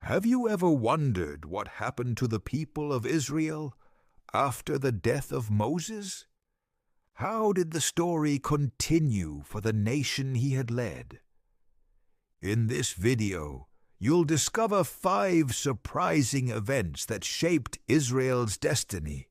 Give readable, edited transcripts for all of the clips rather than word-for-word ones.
Have you ever wondered what happened to the people of Israel after the death of Moses? How did the story continue for the nation he had led? In this video, you'll discover 5 surprising events that shaped Israel's destiny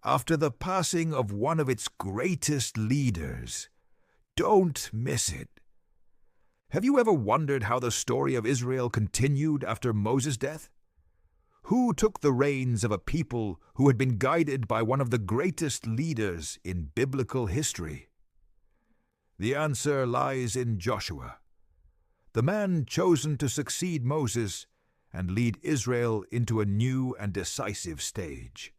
after the passing of one of its greatest leaders. Don't miss it. Have you ever wondered how the story of Israel continued after Moses' death? Who took the reins of a people who had been guided by one of the greatest leaders in biblical history? The answer lies in Joshua, the man chosen to succeed Moses and lead Israel into a new and decisive stage.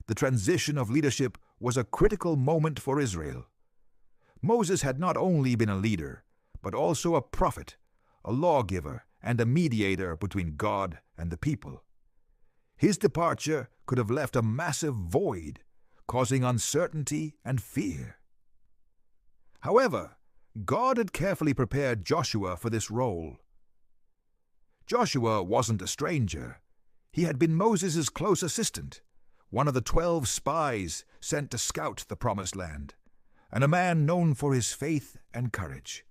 The transition of leadership was a critical moment for Israel. Moses had not only been a leader, but also a prophet, a lawgiver, and a mediator between God and the people. His departure could have left a massive void, causing uncertainty and fear. However, God had carefully prepared Joshua for this role. Joshua wasn't a stranger. He had been Moses' close assistant, one of the 12 spies sent to scout the Promised Land, and a man known for his faith and courage.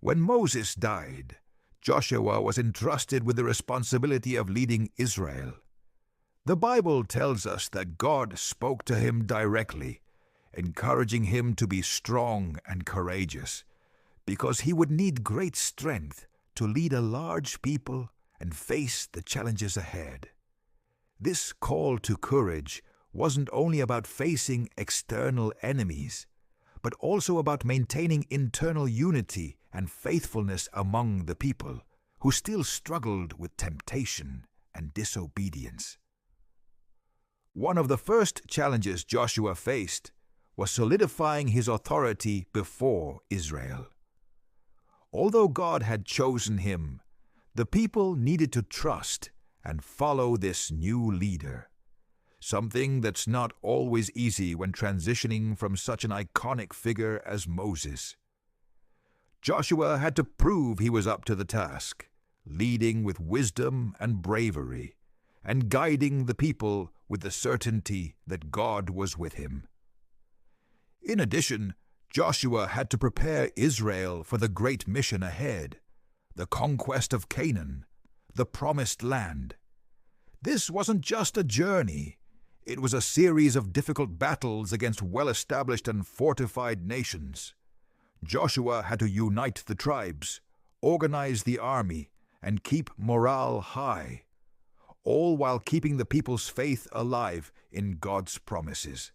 When Moses died, Joshua was entrusted with the responsibility of leading Israel. The Bible tells us that God spoke to him directly, encouraging him to be strong and courageous, because he would need great strength to lead a large people and face the challenges ahead. This call to courage wasn't only about facing external enemies, but also about maintaining internal unity and faithfulness among the people, who still struggled with temptation and disobedience. One of the first challenges Joshua faced was solidifying his authority before Israel. Although God had chosen him, the people needed to trust and follow this new leader, something that's not always easy when transitioning from such an iconic figure as Moses. Joshua had to prove he was up to the task, leading with wisdom and bravery, and guiding the people with the certainty that God was with him. In addition, Joshua had to prepare Israel for the great mission ahead, the conquest of Canaan, the Promised Land. This wasn't just a journey. It was a series of difficult battles against well-established and fortified nations. Joshua had to unite the tribes, organize the army, and keep morale high, all while keeping the people's faith alive in God's promises.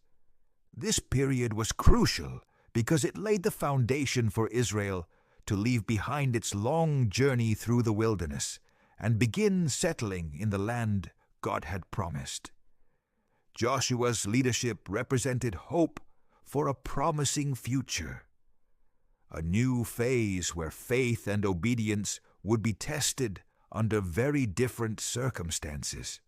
This period was crucial because it laid the foundation for Israel to leave behind its long journey through the wilderness and begin settling in the land God had promised. Joshua's leadership represented hope for a promising future, a new phase where faith and obedience would be tested under very different circumstances.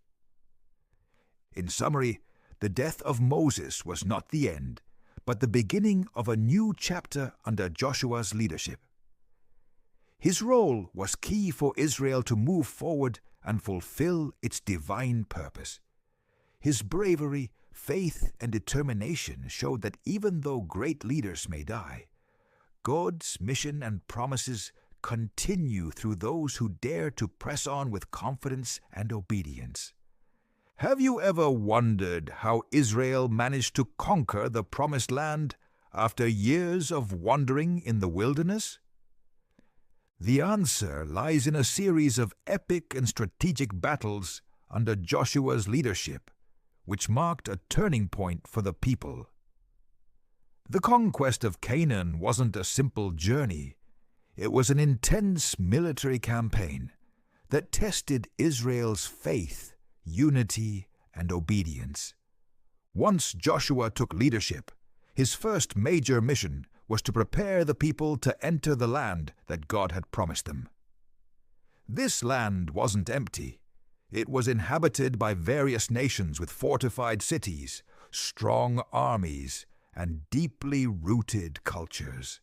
In summary, the death of Moses was not the end, but the beginning of a new chapter under Joshua's leadership. His role was key for Israel to move forward and fulfill its divine purpose. His bravery, faith, and determination showed that even though great leaders may die, God's mission and promises continue through those who dare to press on with confidence and obedience. Have you ever wondered how Israel managed to conquer the Promised Land after years of wandering in the wilderness? The answer lies in a series of epic and strategic battles under Joshua's leadership, which marked a turning point for the people. The conquest of Canaan wasn't a simple journey. It was an intense military campaign that tested Israel's faith, unity, and obedience. Once Joshua took leadership, his first major mission was to prepare the people to enter the land that God had promised them. This land wasn't empty. It was inhabited by various nations with fortified cities, strong armies, and deeply rooted cultures.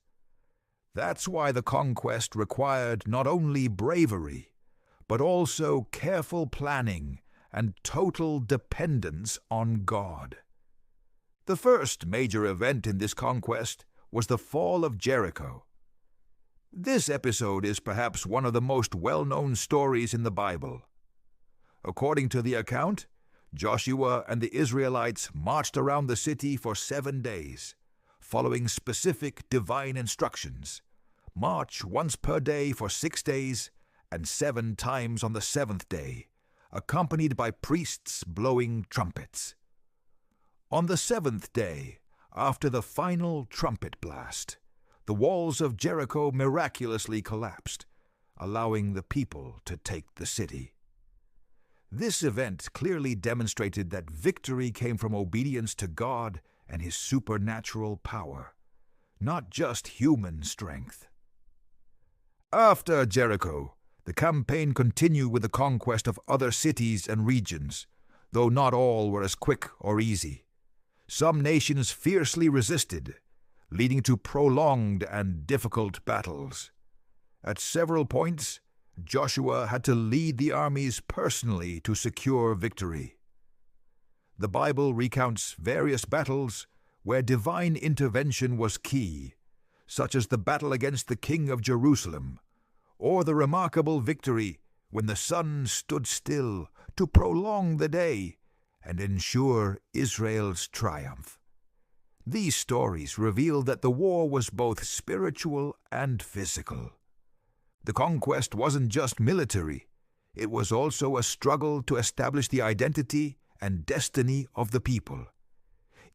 That's why the conquest required not only bravery, but also careful planning and total dependence on God. The first major event in this conquest was the fall of Jericho. This episode is perhaps one of the most well-known stories in the Bible. According to the account, Joshua and the Israelites marched around the city for 7 days, following specific divine instructions. March once per day for 6 days, and 7 times on the 7th day, accompanied by priests blowing trumpets. On the 7th day, after the final trumpet blast, the walls of Jericho miraculously collapsed, allowing the people to take the city. This event clearly demonstrated that victory came from obedience to God and His supernatural power, not just human strength. After Jericho, the campaign continued with the conquest of other cities and regions, though not all were as quick or easy. Some nations fiercely resisted, leading to prolonged and difficult battles. At several points, Joshua had to lead the armies personally to secure victory. The Bible recounts various battles where divine intervention was key, such as the battle against the king of Jerusalem, or the remarkable victory when the sun stood still to prolong the day and ensure Israel's triumph. These stories reveal that the war was both spiritual and physical. The conquest wasn't just military, it was also a struggle to establish the identity and destiny of the people.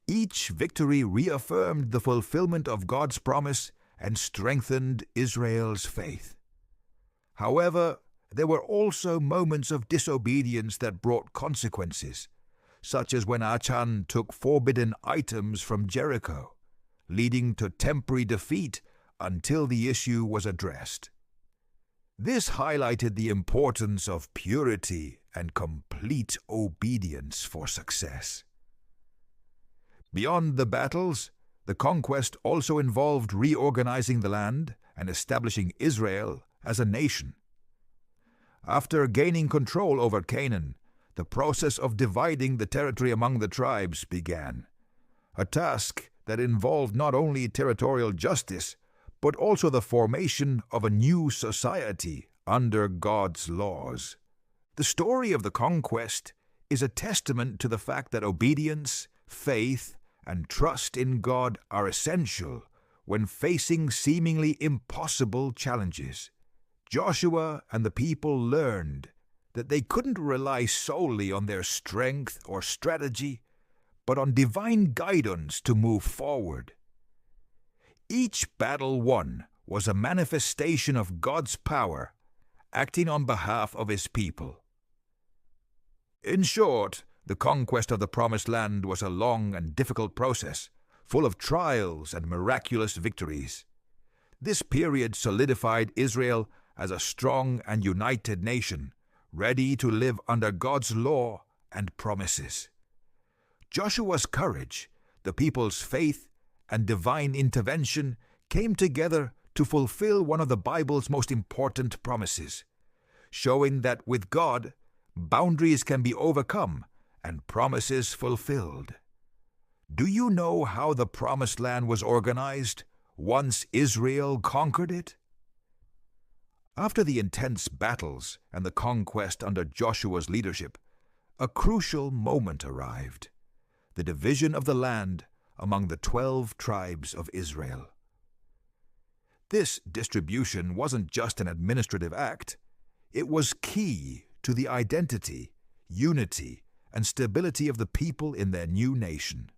Each victory reaffirmed the fulfillment of God's promise and strengthened Israel's faith. However, there were also moments of disobedience that brought consequences, such as when Achan took forbidden items from Jericho, leading to temporary defeat until the issue was addressed. This highlighted the importance of purity and complete obedience for success. Beyond the battles, the conquest also involved reorganizing the land and establishing Israel as a nation. After gaining control over Canaan, the process of dividing the territory among the tribes began, a task that involved not only territorial justice, but also the formation of a new society under God's laws. The story of the conquest is a testament to the fact that obedience, faith, and trust in God are essential when facing seemingly impossible challenges. Joshua and the people learned that they couldn't rely solely on their strength or strategy, but on divine guidance to move forward. Each battle won was a manifestation of God's power, acting on behalf of His people. In short, the conquest of the Promised Land was a long and difficult process, full of trials and miraculous victories. This period solidified Israel as a strong and united nation, ready to live under God's law and promises. Joshua's courage, the people's faith, and divine intervention came together to fulfill one of the Bible's most important promises, showing that with God, boundaries can be overcome and promises fulfilled. Do you know how the Promised Land was organized once Israel conquered it? After the intense battles and the conquest under Joshua's leadership, a crucial moment arrived: the division of the land among the 12 tribes of Israel. This distribution wasn't just an administrative act, it was key to the identity, unity, and stability of the people in their new nation.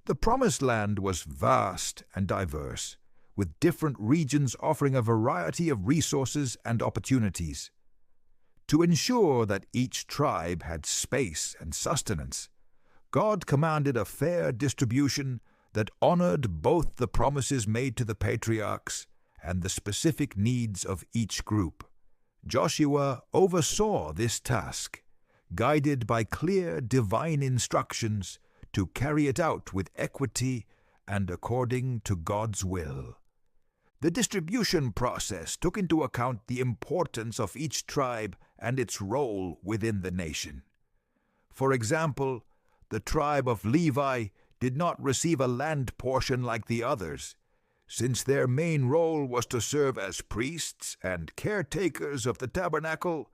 The Promised Land was vast and diverse, with different regions offering a variety of resources and opportunities. To ensure that each tribe had space and sustenance, God commanded a fair distribution that honored both the promises made to the patriarchs and the specific needs of each group. Joshua oversaw this task, guided by clear divine instructions to carry it out with equity and according to God's will. The distribution process took into account the importance of each tribe and its role within the nation. For example, the tribe of Levi did not receive a land portion like the others, since their main role was to serve as priests and caretakers of the tabernacle,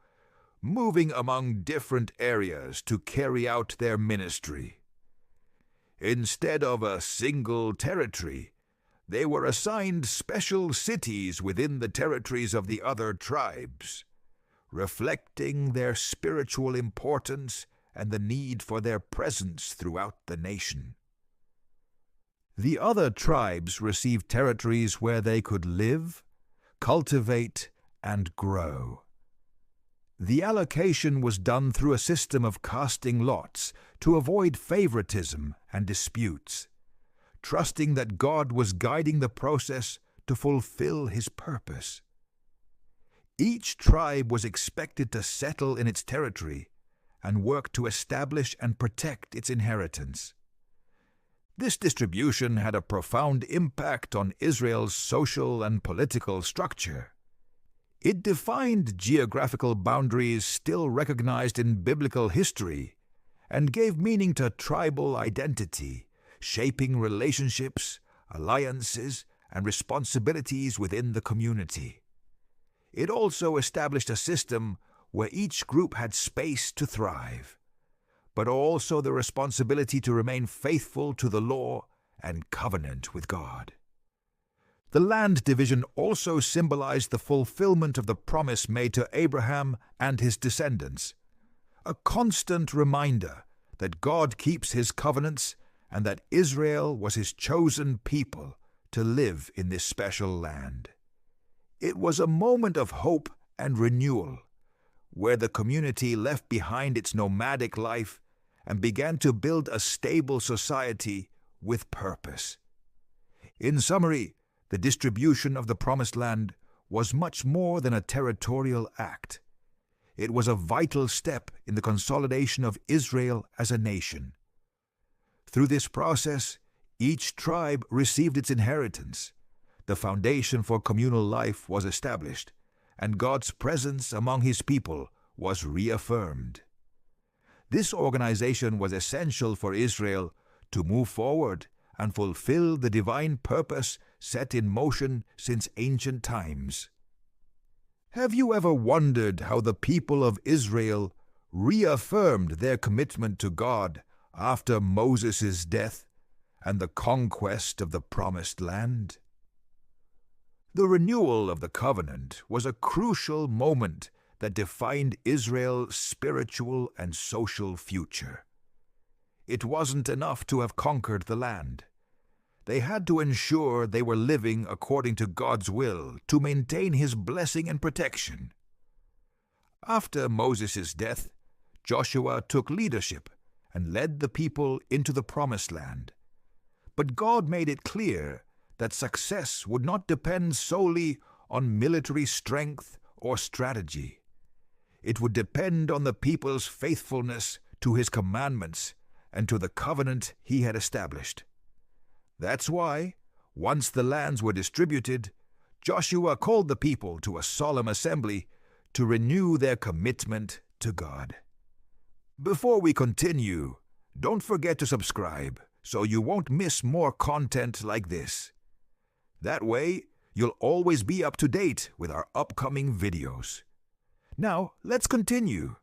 moving among different areas to carry out their ministry. Instead of a single territory, they were assigned special cities within the territories of the other tribes, reflecting their spiritual importance and the need for their presence throughout the nation. The other tribes received territories where they could live, cultivate, and grow. The allocation was done through a system of casting lots to avoid favoritism and disputes, trusting that God was guiding the process to fulfill His purpose. Each tribe was expected to settle in its territory and work to establish and protect its inheritance. This distribution had a profound impact on Israel's social and political structure. It defined geographical boundaries still recognized in biblical history and gave meaning to tribal identity, shaping relationships, alliances, and responsibilities within the community. It also established a system where each group had space to thrive, but also the responsibility to remain faithful to the law and covenant with God. The land division also symbolized the fulfillment of the promise made to Abraham and his descendants, a constant reminder that God keeps His covenants and that Israel was His chosen people to live in this special land. It was a moment of hope and renewal, where the community left behind its nomadic life and began to build a stable society with purpose. In summary, the distribution of the Promised Land was much more than a territorial act. It was a vital step in the consolidation of Israel as a nation. Through this process, each tribe received its inheritance, the foundation for communal life was established, and God's presence among His people was reaffirmed. This organization was essential for Israel to move forward and fulfill the divine purpose set in motion since ancient times. Have you ever wondered how the people of Israel reaffirmed their commitment to God after Moses' death and the conquest of the Promised Land? The renewal of the covenant was a crucial moment that defined Israel's spiritual and social future. It wasn't enough to have conquered the land. They had to ensure they were living according to God's will to maintain His blessing and protection. After Moses' death, Joshua took leadership and led the people into the Promised Land. But God made it clear that success would not depend solely on military strength or strategy. It would depend on the people's faithfulness to His commandments and to the covenant He had established. That's why, once the lands were distributed, Joshua called the people to a solemn assembly to renew their commitment to God. Before we continue, don't forget to subscribe so you won't miss more content like this. That way, you'll always be up to date with our upcoming videos. Now, let's continue.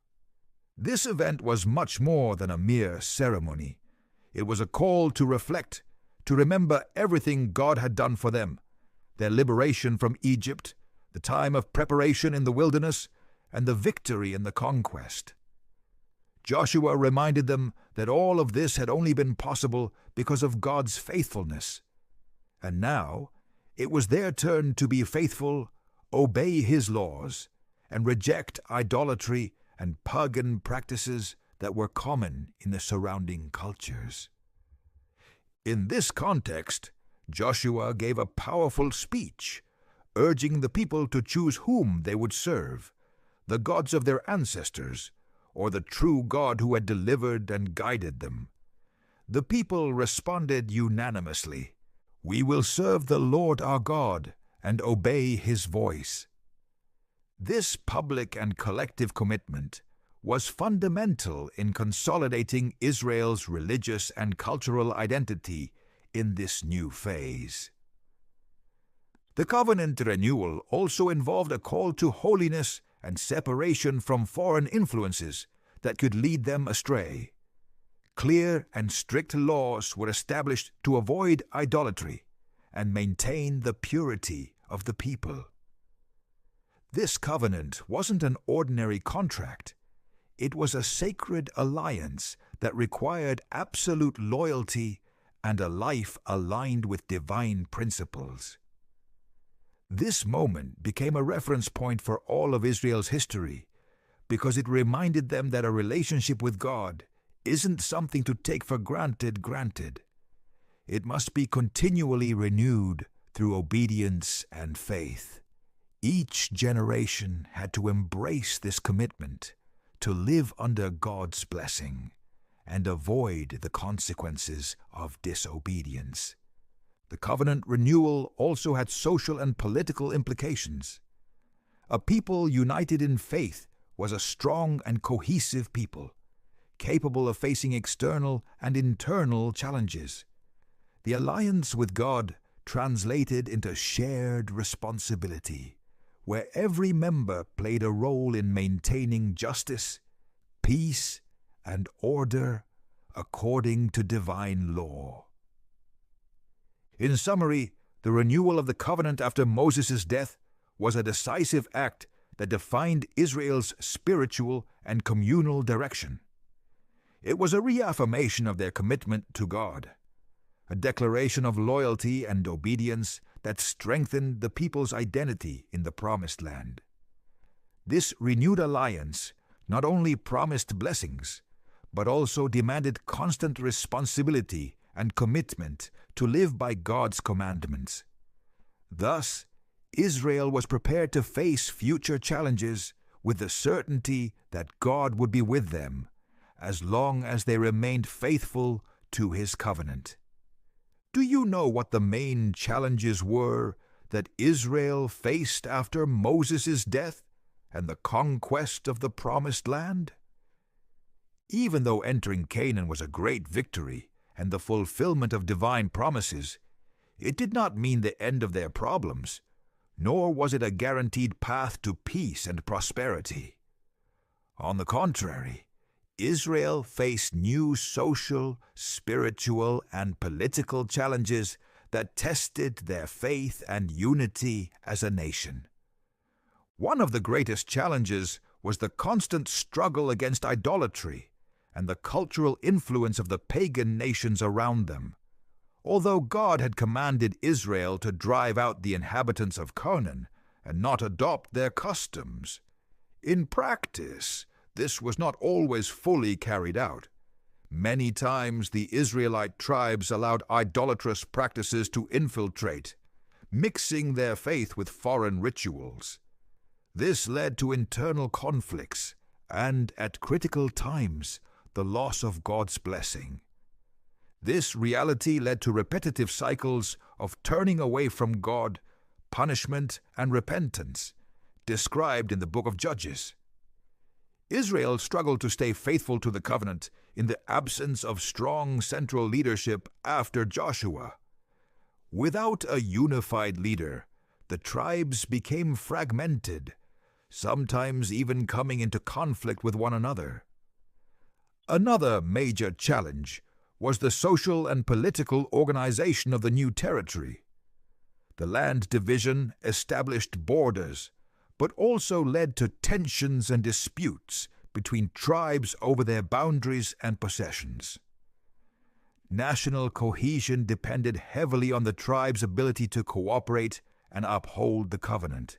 This event was much more than a mere ceremony. It was a call to reflect, to remember everything God had done for them, their liberation from Egypt, the time of preparation in the wilderness, and the victory in the conquest. Joshua reminded them that all of this had only been possible because of God's faithfulness. And now, it was their turn to be faithful, obey His laws, and reject idolatry and pagan practices that were common in the surrounding cultures. In this context, Joshua gave a powerful speech, urging the people to choose whom they would serve, the gods of their ancestors, or the true God who had delivered and guided them. The people responded unanimously, "We will serve the Lord our God and obey His voice. This public and collective commitment was fundamental in consolidating Israel's religious and cultural identity in this new phase. The covenant renewal also involved a call to holiness and separation from foreign influences that could lead them astray. Clear and strict laws were established to avoid idolatry and maintain the purity of the people. This covenant wasn't an ordinary contract. It was a sacred alliance that required absolute loyalty and a life aligned with divine principles. This moment became a reference point for all of Israel's history because it reminded them that a relationship with God isn't something to take for granted. It must be continually renewed through obedience and faith. Each generation had to embrace this commitment to live under God's blessing and avoid the consequences of disobedience. The covenant renewal also had social and political implications. A people united in faith was a strong and cohesive people, capable of facing external and internal challenges. The alliance with God translated into shared responsibility, where every member played a role in maintaining justice, peace, and order according to divine law. In summary, the renewal of the covenant after Moses' death was a decisive act that defined Israel's spiritual and communal direction. It was a reaffirmation of their commitment to God, a declaration of loyalty and obedience that strengthened the people's identity in the Promised Land. This renewed alliance not only promised blessings, but also demanded constant responsibility and commitment to live by God's commandments. Thus, Israel was prepared to face future challenges with the certainty that God would be with them as long as they remained faithful to His covenant. Do you know what the main challenges were that Israel faced after Moses' death and the conquest of the Promised Land? Even though entering Canaan was a great victory and the fulfillment of divine promises, it did not mean the end of their problems, nor was it a guaranteed path to peace and prosperity. On the contrary, Israel faced new social, spiritual, and political challenges that tested their faith and unity as a nation. One of the greatest challenges was the constant struggle against idolatry and the cultural influence of the pagan nations around them. Although God had commanded Israel to drive out the inhabitants of Canaan and not adopt their customs, in practice, this was not always fully carried out. Many times the Israelite tribes allowed idolatrous practices to infiltrate, mixing their faith with foreign rituals. This led to internal conflicts and, at critical times, the loss of God's blessing. This reality led to repetitive cycles of turning away from God, punishment, and repentance, described in the book of Judges. Israel struggled to stay faithful to the covenant in the absence of strong central leadership after Joshua. Without a unified leader, the tribes became fragmented, sometimes even coming into conflict with one another. Another major challenge was the social and political organization of the new territory. The land division established borders, but also led to tensions and disputes between tribes over their boundaries and possessions. National cohesion depended heavily on the tribes' ability to cooperate and uphold the covenant.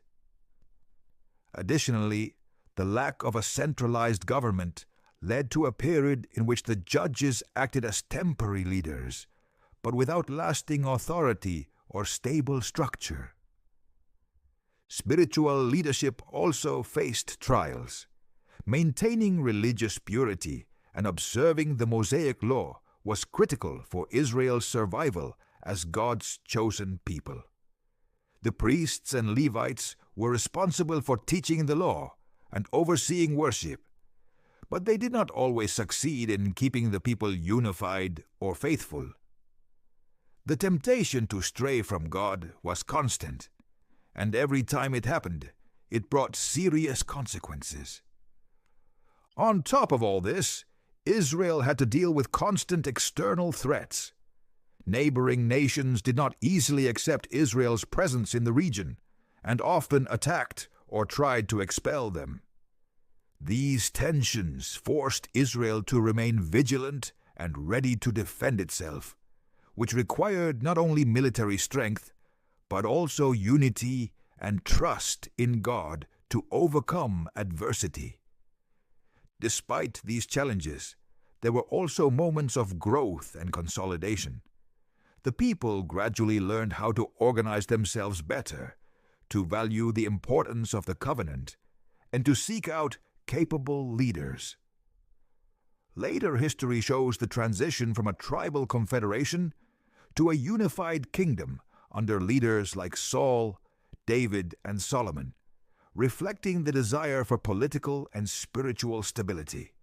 Additionally, the lack of a centralized government led to a period in which the judges acted as temporary leaders, but without lasting authority or stable structure. Spiritual leadership also faced trials. Maintaining religious purity and observing the Mosaic law was critical for Israel's survival as God's chosen people. The priests and Levites were responsible for teaching the law and overseeing worship, but they did not always succeed in keeping the people unified or faithful. The temptation to stray from God was constant, and every time it happened, it brought serious consequences. On top of all this, Israel had to deal with constant external threats. Neighboring nations did not easily accept Israel's presence in the region, and often attacked or tried to expel them. These tensions forced Israel to remain vigilant and ready to defend itself, which required not only military strength, but also unity and trust in God to overcome adversity. Despite these challenges, there were also moments of growth and consolidation. The people gradually learned how to organize themselves better, to value the importance of the covenant, and to seek out capable leaders. Later history shows the transition from a tribal confederation to a unified kingdom under leaders like Saul, David, and Solomon, reflecting the desire for political and spiritual stability.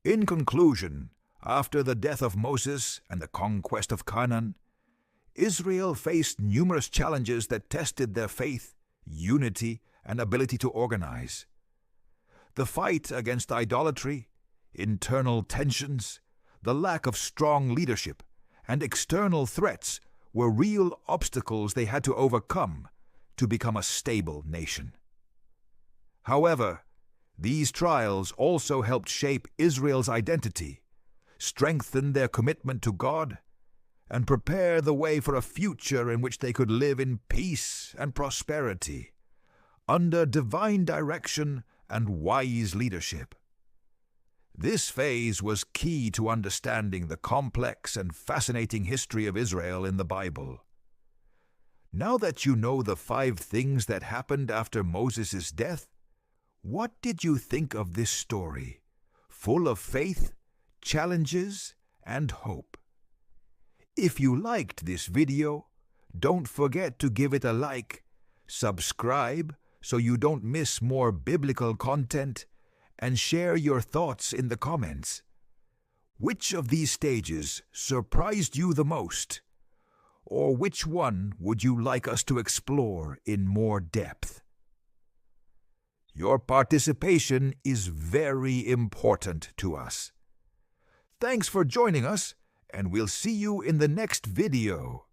In conclusion, after the death of Moses and the conquest of Canaan, Israel faced numerous challenges that tested their faith, unity, and ability to organize. The fight against idolatry, internal tensions, the lack of strong leadership, and external threats were real obstacles they had to overcome to become a stable nation. However, these trials also helped shape Israel's identity, strengthen their commitment to God, and prepare the way for a future in which they could live in peace and prosperity, under divine direction and wise leadership. This phase was key to understanding the complex and fascinating history of Israel in the Bible. Now that you know the 5 things that happened after Moses' death, what did you think of this story, full of faith, challenges, and hope? If you liked this video, don't forget to give it a like, subscribe so you don't miss more biblical content, and share your thoughts in the comments. Which of these stages surprised you the most? Or which one would you like us to explore in more depth? Your participation is very important to us. Thanks for joining us, and we'll see you in the next video.